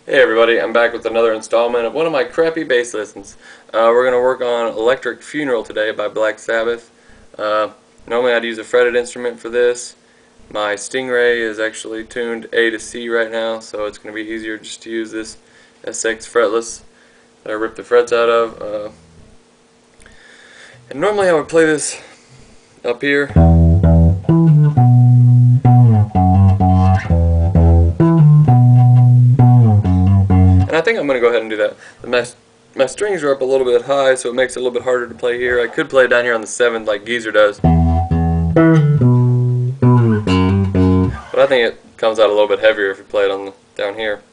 Hey everybody, I'm back with another installment of one of my crappy bass lessons. We're going to work on Electric Funeral today by Black Sabbath. Normally I'd use a fretted instrument for this. My Stingray is actually tuned A to C right now, so it's going to be easier just to use this SX fretless that I ripped the frets out of. And normally I would play this up here. And I think I'm going to go ahead and do that. My strings are up a little bit high, so it makes it a little bit harder to play here. I could play down here on the 7th like Geezer does. But I think it comes out a little bit heavier if you play it down here.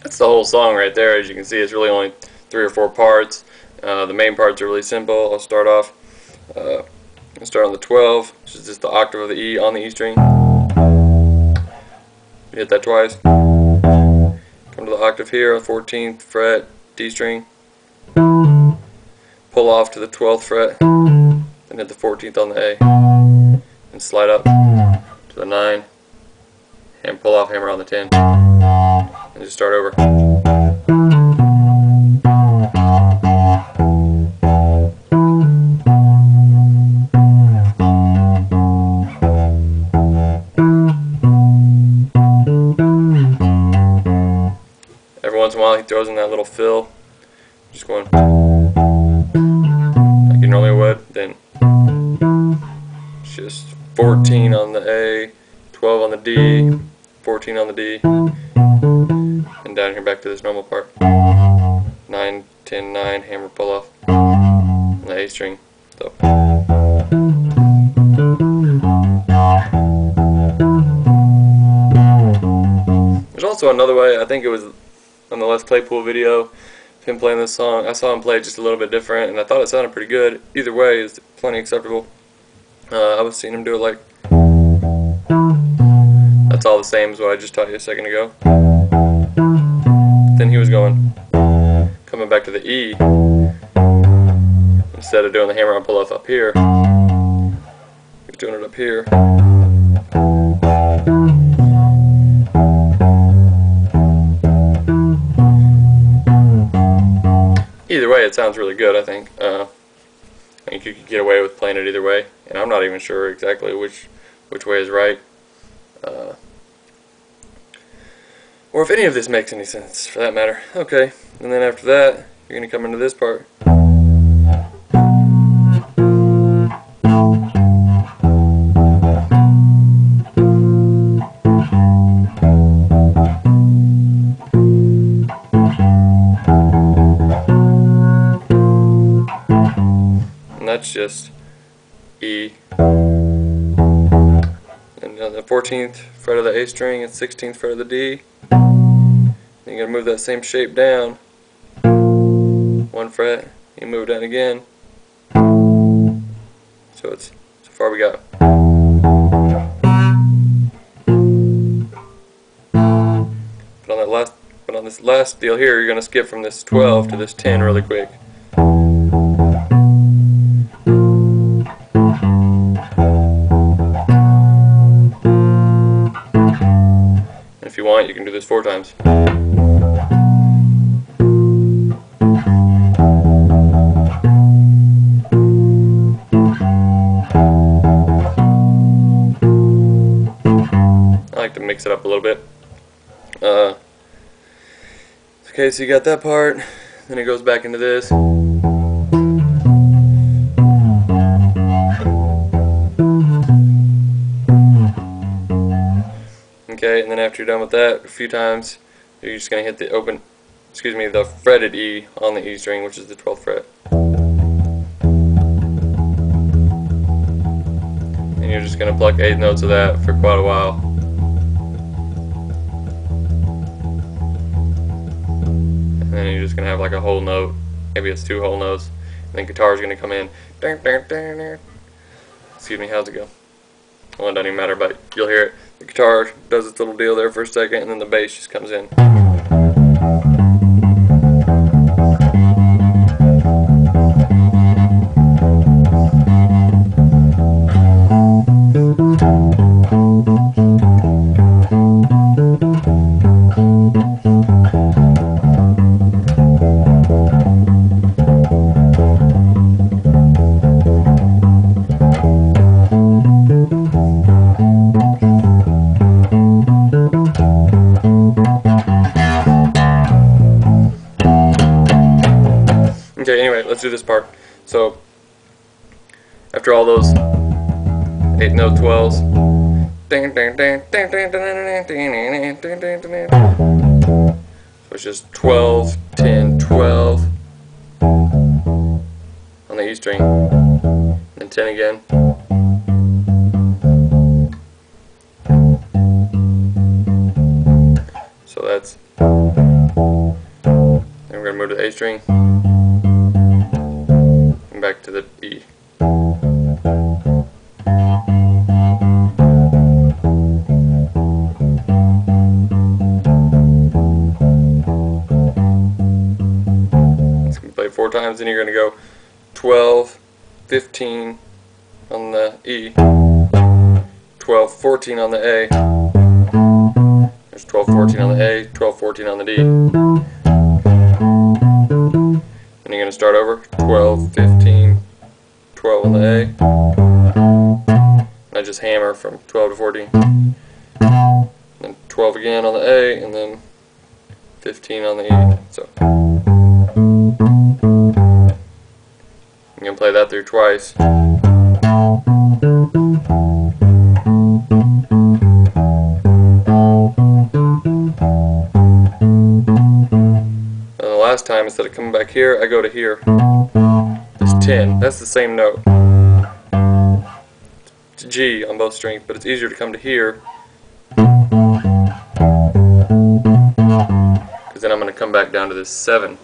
That's the whole song right there. As you can see, it's really only 3 or 4 parts. The main parts are really simple. I'll start off. I'll start on the 12, which is just the octave of the E on the E string. Hit that twice. Come to the octave here, 14th fret, D string. Pull off to the 12th fret, then hit the 14th on the A, and slide up to the 9, and pull off hammer on the 10. And just start over. Every once in a while he throws in that little fill, just going like you normally would. Then just 14 on the A, 12 on the D, 14 on the D, and down here back to this normal part. 9, 10, 9, hammer pull off on the A string. So. There's also another way. I think it was on the Les Claypool video of him playing this song. I saw him play it just a little bit different, and I thought it sounded pretty good. Either way is plenty acceptable. I was seeing him do it like that's all the same as what I just taught you a second ago. Then he was coming back to the E instead of doing the hammer on pull off up here. He was doing it up here. Either way, it sounds really good, I think. I think you could get away with playing it either way, and I'm not even sure exactly which way is right. Or if any of this makes any sense, for that matter. Okay, and then after that, you're going to come into this part. that's just E. And on the 14th fret of the A string, it's 16th fret of the D. Then you're going to move that same shape down 1 fret, you move it down again. So it's, so far we got. But on this last deal here, you're going to skip from this 12 to this 10 really quick. And if you want, you can do this 4 times. I like to mix it up a little bit. Okay, so you got that part, then it goes back into this. Okay, and then after you're done with that a few times, you're just going to hit the the fretted E on the E string, which is the 12th fret. And you're just going to pluck 8 notes of that for quite a while. And then you're just going to have like a whole note, maybe it's 2 whole notes, and then guitar is going to come in. Excuse me, how's it go? Well, it doesn't even matter, but you'll hear it. The guitar does its little deal there for a second, and then the bass just comes in. Okay, anyway, let's do this part. So, after all those 8 note 12s, so it's just 12, 10, 12 on the E string, and 10 again. So that's, then we're going to move to the A string. Back to the E. It's going to play 4 times, and you're going to go 12, 15 on the E, 12, 14 on the A, there's 12, 14 on the A, 12, 14 on the D. Then you're going to start over, 12, 15, 12 on the A. And I just hammer from 12 to 14. Then 12 again on the A, and then 15 on the E. So I'm going to play that through twice. Last time, instead of coming back here, I go to here. It's 10. That's the same note. It's G on both strings, but it's easier to come to here, because then I'm going to come back down to this 7.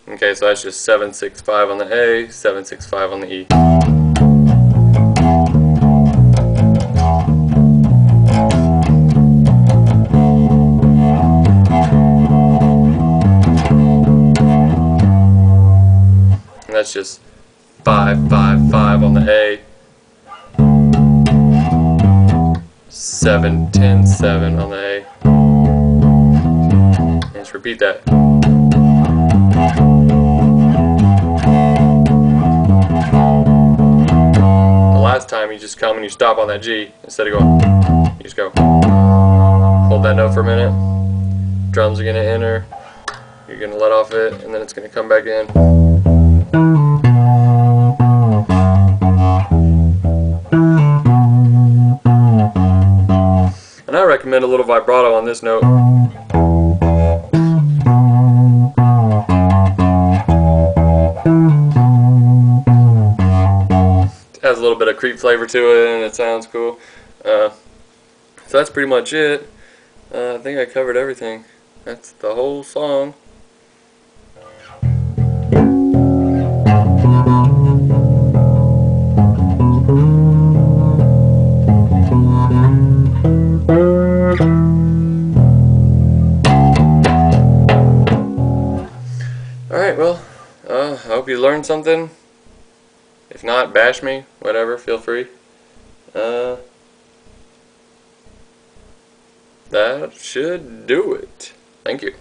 Okay, so that's just 7, 6, 5 on the A, 7, 6, 5 on the E. That's just 5, 5, 5 on the A, 7, 10, 7 on the A, and just repeat that. The last time you just come and you stop on that G, instead of going, you just go, hold that note for a minute, drums are going to enter, you're going to let off it, and then it's going to come back in. And I recommend a little vibrato on this note. It has a little bit of creep flavor to it, and it sounds cool. So that's pretty much it. I think I covered everything. That's the whole song. Alright, well, I hope you learned something. If not, bash me, whatever, feel free. That should do it. Thank you.